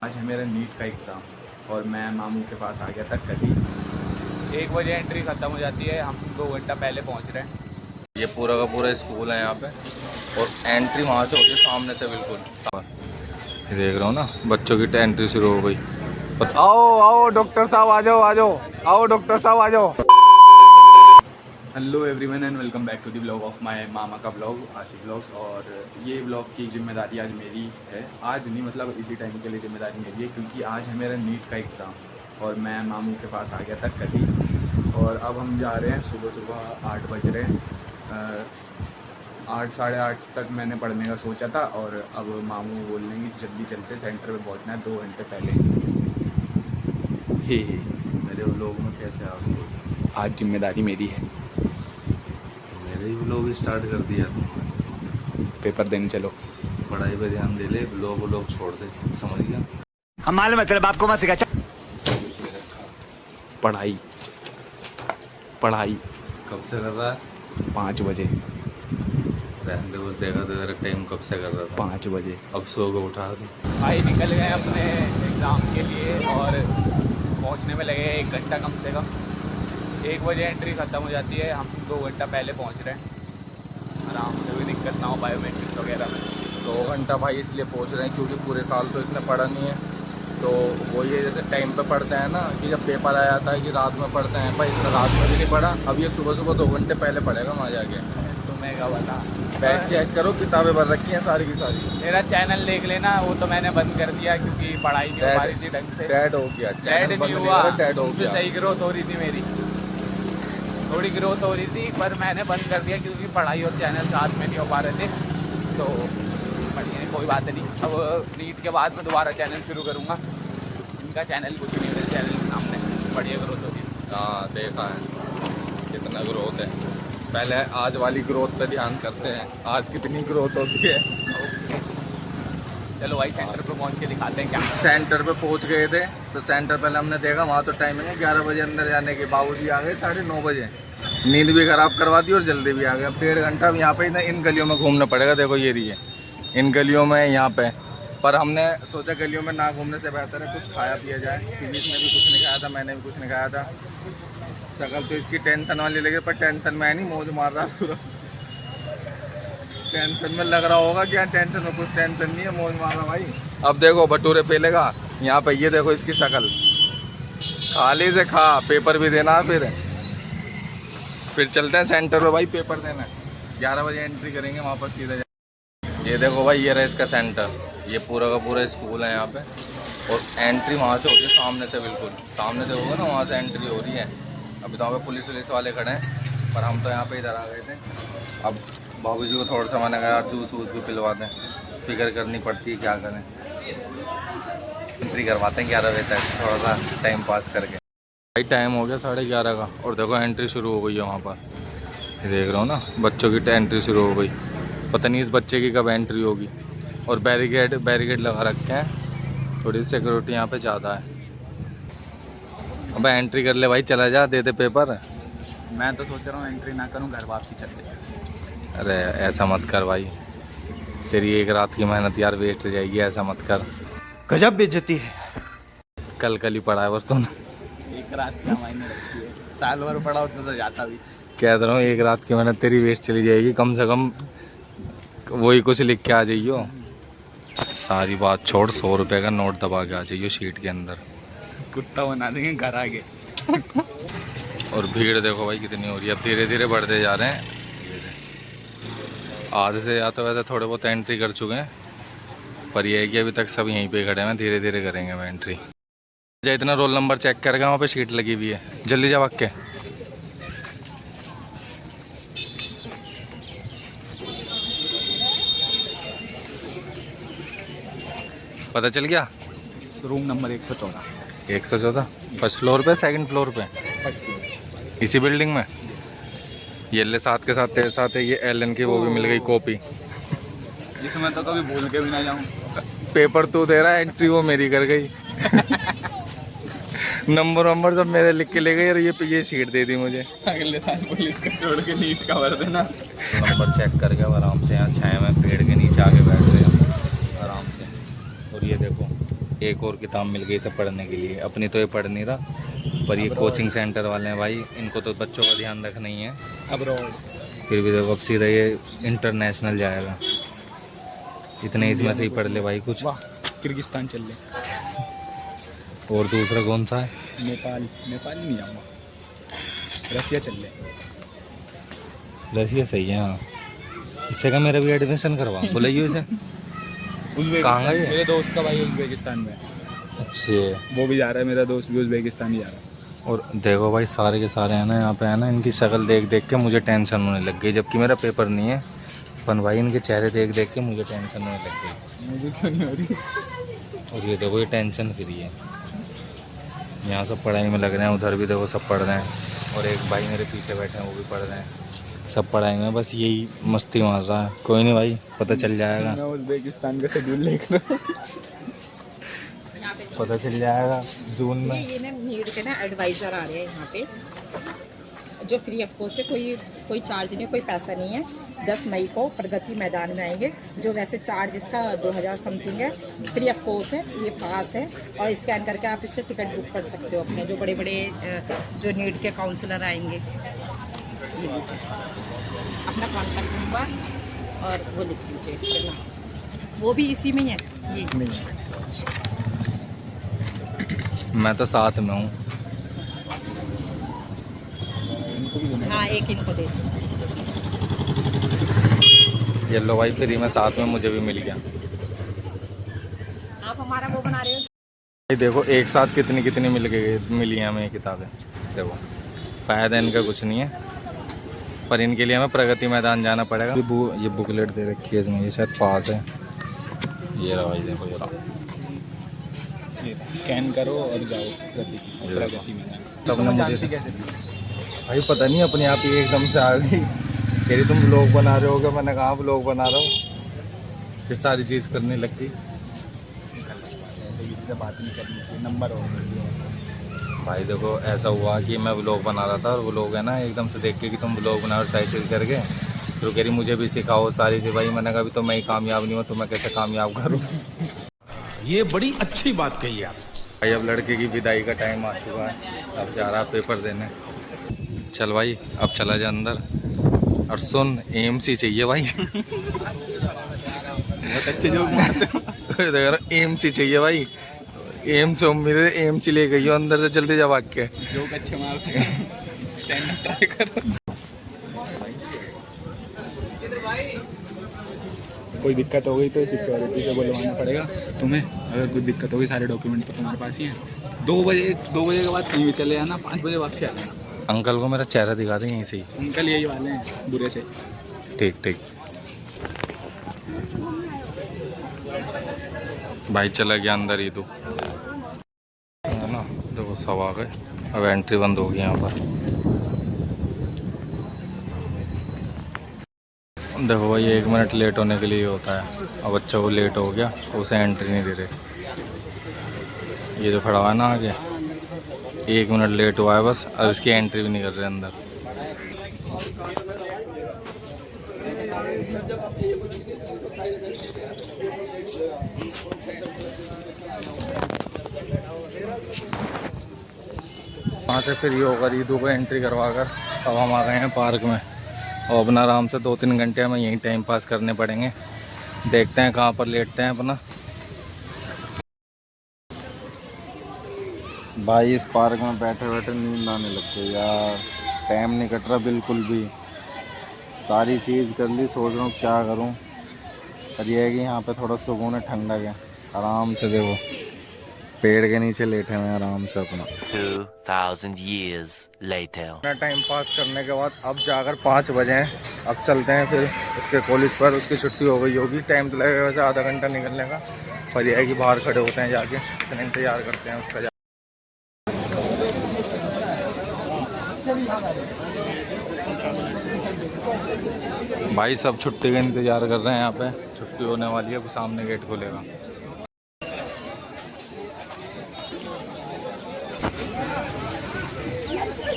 आज है मेरा नीट का एग्ज़ाम और मैं मामू के पास आ गया था कल ही। 1 बजे एंट्री ख़त्म हो जाती है, हम 2 घंटा पहले पहुंच रहे हैं। ये पूरा का पूरा स्कूल है यहाँ पे और एंट्री वहाँ से होती है सामने से बिल्कुल। ये देख रहा हूँ ना, बच्चों की एंट्री शुरू हो गई। आओ आओ डॉक्टर साहब आ जाओ आ जाओ, आओ डॉक्टर साहब आ जाओ। Hello everyone and welcome back to the blog of my मामा का ब्लॉग आसिफ ब्लॉग्स। और ये ब्लॉग की जिम्मेदारी आज मेरी है। आज नहीं मतलब इसी टाइम के लिए जिम्मेदारी मेरी है क्योंकि आज है मेरा नीट का एग्ज़ाम और मैं मामू के पास आ गया था कल ही। और अब हम जा रहे हैं, सुबह 8 बज रहे हैं। 8 साढ़े 8 तक मैंने पढ़ने का सोचा था और अब मामू बोल रहे हैं कि जल्दी चलते, सेंटर पे पहुंचना है 2 घंटे पहले। ही मेरे व्लॉग में कैसे आज जिम्मेदारी मेरी है। मेरे ही व्लॉग स्टार्ट कर दिया तुमने। पेपर देने चलो। पढ़ाई पे ध्यान दे ले, व्लॉग छोड़ दे, समझ गया। हम मालूम है तेरे बाप को मत सिखा। पढ़ाई पढ़ाई कब से कर रहा है? 5 बजे। रहने बस, देखा तो तेरा टाइम कब से कर रहा था? 5 बजे। अब सो के उठा दे। भाई निकल गए अपने एग्ज़ाम के लिए और पहुंचने में लगे 1 घंटा कम से कम। 1 बजे एंट्री ख़त्म हो जाती है, हम 2 घंटा पहले पहुंच रहे हैं। आराम से कोई दिक्कत ना हो बायोमेट्रिक वगैरह में। 2 घंटा भाई इसलिए पहुँच रहे हैं क्योंकि पूरे साल तो इसने पढ़ा नहीं है। तो वो ये जैसे टाइम पे पढ़ते हैं ना कि जब पेपर आ जाता है कि रात में पढ़ते हैं, भाई इसने रात में भी नहीं पढ़ा। अब ये सुबह 2 घंटे पहले पढ़ेगा वहाँ जाके। तुम्हें क्या बता, बैग चेक करो, किताबें भर रखी हैं सारी की सारी। मेरा चैनल देख लेना, वो तो मैंने बंद कर दिया क्योंकि पढ़ाई नहीं हो पा रही थी ढंग से। डेड हो गया, डेड नहीं हुआ, डेड हो उससे गया। सही ग्रोथ हो रही थी मेरी, थोड़ी ग्रोथ हो रही थी, पर मैंने बंद कर दिया क्योंकि पढ़ाई और चैनल साथ में नहीं हो पा रहे थे। तो बढ़िया, कोई बात नहीं। अब नीट के बाद मैं दोबारा चैनल शुरू करूँगा। इनका चैनल कुछ नहीं, मेरे चैनल के सामने बढ़िया ग्रोथ होगी। हाँ देखा है कितना ग्रोथ है। पहले आज वाली ग्रोथ पे ध्यान करते हैं, आज कितनी ग्रोथ होती है। चलो भाई सेंटर पे पहुँच के दिखाते हैं क्या। सेंटर पे पहुंच गए थे तो सेंटर पहले हमने देखा, वहाँ तो टाइमिंग है 11 बजे अंदर जाने के। बाबूजी आ गए 9:30 बजे, नींद भी खराब करवा दी और जल्दी भी आ गए। अब 1.5 घंटा अब यहाँ पे ही इन गलियों में घूमना पड़ेगा। देखो ये रही है, इन गलियों में यहाँ पे। पर हमने सोचा गलियों में ना घूमने से बेहतर है कुछ खाया पिया जाए, क्योंकि इसने भी कुछ नहीं खाया था, मैंने भी कुछ नहीं खाया था। शकल तो इसकी टेंशन वाली लगे, पर टेंशन में है नहीं, मौज मार रहा पूरा। टेंशन में लग रहा होगा क्या, टेंशन में कुछ टेंशन नहीं है, मौज मार रहा भाई। अब देखो भटूरे पेलेगा यहाँ पे, ये देखो इसकी शक्ल। खाली से खा, पेपर भी देना है। फिर चलते हैं सेंटर पे भाई पेपर देना। 11 बजे एंट्री करेंगे वहाँ पर सीधे। ये देखो भाई, ये रहा इसका सेंटर। ये पूरा का पूरा स्कूल है यहाँ पे और एंट्री वहाँ से होती है सामने से, बिल्कुल सामने से होगा ना, वहाँ से एंट्री हो रही है। अभी तो वहाँ पे पुलिस वाले खड़े हैं, पर हम तो यहाँ पे इधर आ गए थे। अब बाबूजी को थोड़ा सा मैंने कहा यार जूस वूस भी पिलवा दें, फिक्र करनी पड़ती है, क्या करें। एंट्री करवाते हैं 11 बजे तक, थोड़ा सा टाइम पास करके। भाई टाइम हो गया 11:30 का और देखो एंट्री शुरू हो गई है वहाँ पर। देख रहा हूँ ना, बच्चों की एंट्री शुरू हो गई। पता नहीं इस बच्चे की कब एंट्री होगी। और बैरिकेड लगा रखे हैं, थोड़ी सिक्योरिटी यहाँ पे ज़्यादा है। अब एंट्री कर ले भाई, चला जा, दे दे पेपर। मैं तो सोच रहा हूँ एंट्री ना करूँ, घर वापसी चलते। अरे ऐसा मत कर भाई, तेरी एक रात की मेहनत यार वेस्ट जाएगी, ऐसा मत कर। गजब बेइज्जती है। कल ही पढ़ा है बस तुमने। एक रात क्या मायने रखती है, साल भर पढ़ा होता तो जाता भी। कह रहा हूँ एक रात की मेहनत तेरी वेस्ट चली जाएगी, कम से कम वही कुछ लिख के आ जाइयो। सारी बात छोड़, 100 रुपये का नोट दबा के आ जाइयो शीट के अंदर। कुत्ता बना देंगे घर आगे। और भीड़ देखो भाई कितनी हो रही है, अब धीरे धीरे बढ़ते जा रहे हैं। आधे से ज़्यादा वैसे थोड़े बहुत एंट्री कर चुके हैं, पर यह है कि अभी तक सब यहीं पे खड़े हैं। धीरे धीरे करेंगे वो एंट्री। जा इतना रोल नंबर चेक करेगा, वहाँ पे शीट लगी हुई है, जल्दी जा भाग के। पता चल गया? Room number 114। 114 फर्स्ट फ्लोर पे, सेकंड फ्लोर पे, इसी बिल्डिंग में। ये ले साथ के साथ तेरे साथ है ये एलन की वो भी मिल गई कॉपी, जिसमें तो कभी भूल के भी ना जाऊँ। पेपर तू दे रहा है, एंट्री वो मेरी कर गई। नंबर सब मेरे लिख के ले गई और ये शीट दे दी मुझे। अगले साल पुलिस का छोड़ के नीट का भर देना। नंबर चेक करके आराम से यहाँ छाया में पेड़ के नीचे आके बैठ गए हम आराम से। और ये देखो एक और किताब मिल गई सब पढ़ने के लिए। अपनी तो ये पढ़ नहीं रहा, पर ये कोचिंग सेंटर वाले हैं भाई, इनको तो बच्चों का ध्यान रखना ही है। अब्रॉड फिर भी देखो अब सीधा ये इंटरनेशनल जाएगा। इतने इसमें से ही पढ़ ले भाई कुछ। वाह, किर्गिस्तान चल ले। और दूसरा कौन सा है? नेपाल नहीं जाऊँगा, रसिया चल ले। रसिया सही है हाँ। इससे का मेरा भी एडमिशन करवा बुलाइए इसे। कहाँ गए? मेरे दोस्त का भाई उज़्बेकिस्तान में। अच्छे, वो भी जा रहा है, मेरा दोस्त भी उज़्बेकिस्तान ही जा रहा है। और देखो भाई सारे के सारे हैं ना यहाँ पे, है ना, इनकी शक्ल देख देख के मुझे टेंशन होने लग गई, जबकि मेरा पेपर नहीं है। पर भाई इनके चेहरे देख देख के मुझे टेंशन होने लग गई। मुझे क्यों नहीं हो रही? और ये देखो ये टेंशन फ्री है, यहाँ सब पढ़ाई में लग रहे हैं, उधर भी देखो सब पढ़ रहे हैं। और एक भाई मेरे पीछे बैठे हैं वो भी पढ़ रहे हैं, सब पढ़ाई में बस यही मस्ती मार रहा है। कोई नहीं भाई, पता चल जाएगा, मैं उज़्बेकिस्तान का शेड्यूल लेकर पता चल जाएगा जून में। ये ना नीड के ना एडवाइज़र आ रहे हैं यहाँ पे, जो फ्री ऑफ कॉस्ट है, कोई चार्ज नहीं, कोई पैसा नहीं है। 10 मई को प्रगति मैदान में आएंगे, जो वैसे चार्ज इसका 2000 समथिंग है, फ्री ऑफ कॉस्ट है। ये पास है और स्कैन करके आप इससे टिकट बुक कर सकते हो अपने, जो बड़े बड़े जो नीट के काउंसलर आएंगे। ये लीजिए अपना कॉन्टैक्ट नंबर और वो लिख लीजिए इस पर ना, वो भी इसी में ही है ये। मैं तो साथ में हूँ। हाँ, एक इनको दे दो। ये लो भाई फ्री में साथ में मुझे भी मिल गया। आप हमारा वो बना रहे हो। भाई देखो एक साथ कितनी कितनी मिली हैं हमें ये किताबें। देखो फ़ायदा इनका कुछ नहीं है, पर इनके लिए हमें प्रगति मैदान जाना पड़ेगा। ये बुकलेट दे रखी है इसमें, ये शायद पास है। ये रहा भाई, देखो ये रहा, स्कैन करो और जाओ प्रगति में। सबने मुझे भाई पता नहीं अपने आप ही एकदम से आ गई, कह रही तुम व्लॉग बना रहे होगे। मैंने कहा व्लॉग बना रहा हूँ, फिर सारी चीज़ करने लग गई। बात नहीं करनी चाहिए, नंबर हो भाई देखो ऐसा हुआ कि मैं व्लॉग बना रहा था, और व्लॉग है ना एकदम से देख के कि तुम व्लॉग बनाओ साइकिल करके, तो कह रही मुझे भी सिखाओ सारी चीज़। भाई मैंने कहा अभी तो मैं ही कामयाब नहीं हूँ, तो मैं कैसे कामयाब करूँ। ये बड़ी अच्छी बात कही आप। भाई अब लड़के की विदाई का टाइम आ चुका है, अब जा रहा पेपर देने। चल भाई अब चला जा अंदर। और सुन AMC चाहिए भाई। बहुत अच्छे जोक मारते हो। AMC चाहिए भाई, एम से उम्मीद है AMC ले गई हो अंदर से, जल्दी जा भाग के। जोक अच्छे मारते हैं, स्टैंड अप ट्राई करो। कोई दिक्कत हो गई तो सिक्योरिटी से बुलवाना पड़ेगा तुम्हें। अगर कोई दिक्कत होगी सारे डॉक्यूमेंट तो तुम्हारे पास ही हैं। 2 बजे के बाद कहीं भी चले जाना, 5 बजे वापसी आ जाना। अंकल को मेरा चेहरा दिखा दें यहीं से ही। अंकल यही वाले हैं बुरे से। ठीक ठीक भाई चला गया अंदर ही तो है ना। देखो सब आ गए, अब एंट्री बंद होगी यहाँ पर। देखो भाई 1 मिनट लेट होने के लिए होता है, अब बच्चा वो लेट हो गया, उसे एंट्री नहीं दे रहे। ये जो खड़ा हुआ है ना आगे, 1 मिनट लेट हुआ है बस, अब इसकी एंट्री भी नहीं कर रहे अंदर। वहाँ से फिर ये होगा रीदू को एंट्री करवा कर। अब हम आ गए हैं पार्क में, और अपना आराम से 2-3 घंटे हमें यहीं टाइम पास करने पड़ेंगे। देखते हैं कहाँ पर लेटते हैं अपना। भाई इस पार्क में बैठे बैठे नींद आने लग गई यार, टाइम नहीं कट रहा बिल्कुल भी। सारी चीज़ कर ली, सोच रहा हूँ क्या करूँ। पर यह है कि यहाँ पे थोड़ा सुकून है, ठंडक है, आराम से देखो पेड़ के नीचे लेटे हुए आराम से अपना। 2000 years later. अपना टाइम पास करने के बाद अब जाकर 5 बजे हैं, अब चलते हैं फिर उसके कॉलेज पर। उसकी छुट्टी हो गई होगी, टाइम तो लगेगा वैसे आधा घंटा निकलने का, पर यह है कि बाहर खड़े होते हैं जाके, इतना इंतज़ार करते हैं उसका। भाई सब छुट्टी का इंतज़ार कर रहे हैं, यहाँ पे छुट्टी होने वाली है, वो सामने गेट खोलेगा।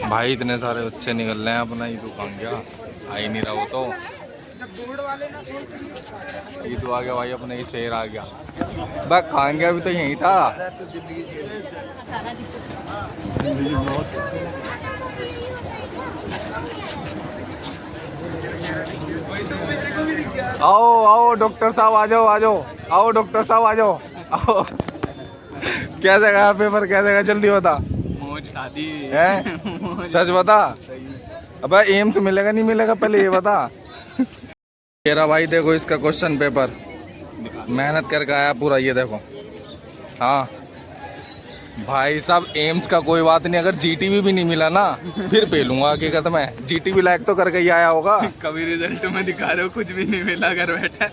भाई इतने सारे बच्चे निकल रहे हैं, अपना ही दुकान गया आ ही नहीं रहा हो तो। ये तो आ गया भाई, अपने ही शेर आ गया। बस खाएंगे, अभी तो यही था। आओ आओ डॉक्टर साहब आ जाओ आ जाओ, आओ डॉक्टर साहब आ जाओ आओ। कैसे गया पेपर, कैसे गया, जल्दी बता। मौज शादी हैं? सच बता। अबे एम्स मिलेगा नहीं मिलेगा, पहले ये बता। ये रहा भाई, देखो इसका क्वेश्चन पेपर, मेहनत करके आया पूरा, ये देखो। हाँ भाई साहब, एम्स का कोई बात नहीं, अगर जीटीवी भी नहीं मिला ना फिर पेलूंगा, हकीकत में। जीटीवी लायक तो करके ही आया होगा। कभी रिजल्ट में दिखा रहे हो, कुछ भी नहीं मिला, घर बैठा।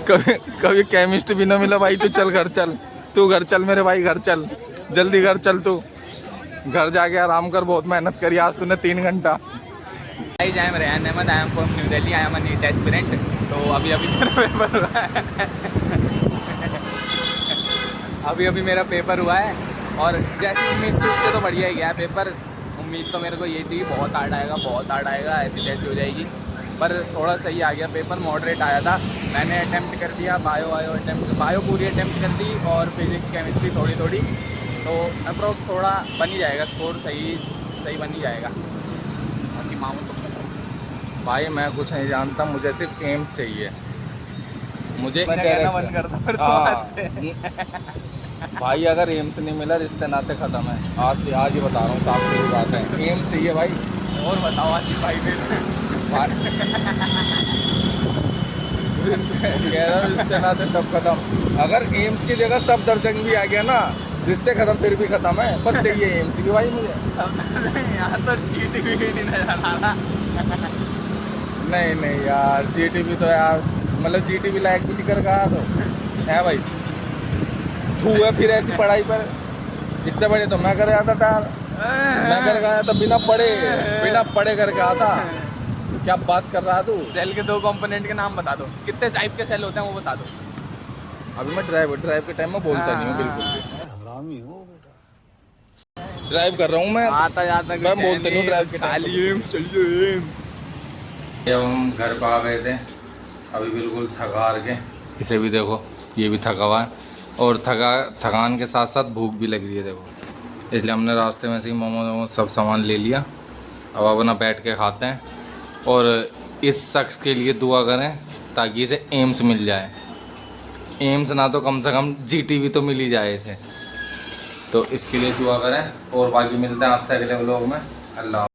कभी कभी केमिस्ट्री भी ना मिला भाई। तू चल घर चल, तू घर चल मेरे भाई, घर चल, जल्दी घर चल। तू घर जाके आराम कर, बहुत मेहनत करी आज तूने 3 घंटा। I am Rehan Ahmed, I am from New Delhi, I am a NEET aspirant. तो अभी मेरा पेपर हुआ है। अभी मेरा पेपर हुआ है, और जैसी उम्मीद थी उससे तो बढ़िया ही गया पेपर। उम्मीद तो मेरे को ये थी बहुत हार्ड आएगा, बहुत हार्ड आएगा, ऐसी तैसी हो जाएगी, पर थोड़ा सही आ गया पेपर, मॉडरेट आया था। मैंने अटैम्प्ट कर दिया, बायो पूरी अटैम्प्ट कर दी, और फिजिक्स केमिस्ट्री थोड़ी थोड़ी, तो अप्रोक्स थोड़ा बन ही जाएगा, स्कोर सही बन ही जाएगा। बाकी मामू तो भाई मैं कुछ नहीं जानता, मुझे सिर्फ एम्स चाहिए। मुझे कहना बंद करता फिर तो आज से। भाई अगर एम्स नहीं मिला, रिश्ते नाते खत्म है। आज से आज ही बता रहा हूँ, साफ सही बात है, एम्स चाहिए भाई। और बताओ आसिफ भाई फिर। रिश्ते नाते सब खत्म। अगर एम्स की जगह सब दर्जन भी आ गया ना, रिश्ते खत्म, फिर भी खत्म है, पर चाहिए एम्स भी भाई मुझे। यहाँ तो जीटीवी भी नहीं नजर आ रहा। नहीं यार, जीटीवी तो यार, मतलब जीटीवी लायक भी नहीं कर गया तो है भाई। तू है फिर ऐसी पढ़ाई पर, इससे बड़े तो मैं कर आता था। मैं कर गया था बिना पढ़े करके आता। क्या बात कर रहा तू? सेल के 2 कंपोनेंट के नाम बता दो, कितने टाइप के सेल होते हैं वो बता दो। अभी मैं ड्राइव के टाइम में बोलता नहीं हूँ बिल्कुल भी। ड्राइव कर रहा हूँ मैं, आता जाता मैं बोलता नहीं हूँ ड्राइव के टाइम चलिए। जब हम घर पर आ गए थे, अभी बिल्कुल थका हार के, इसे भी देखो, ये भी थका हुआ है, और थकान के साथ साथ भूख भी लग रही है देखो, इसलिए हमने रास्ते में से ही मोमोज सब सामान ले लिया। अब अपना बैठ के खाते हैं, और इस शख्स के लिए दुआ करें ताकि इसे एम्स मिल जाए। एम्स ना तो कम से कम जीटीवी तो मिल ही जाए इसे, तो इसके लिए दुआ करें। और बाकी मिलते हैं आपसे अगले व्लॉग में। अल्लाह।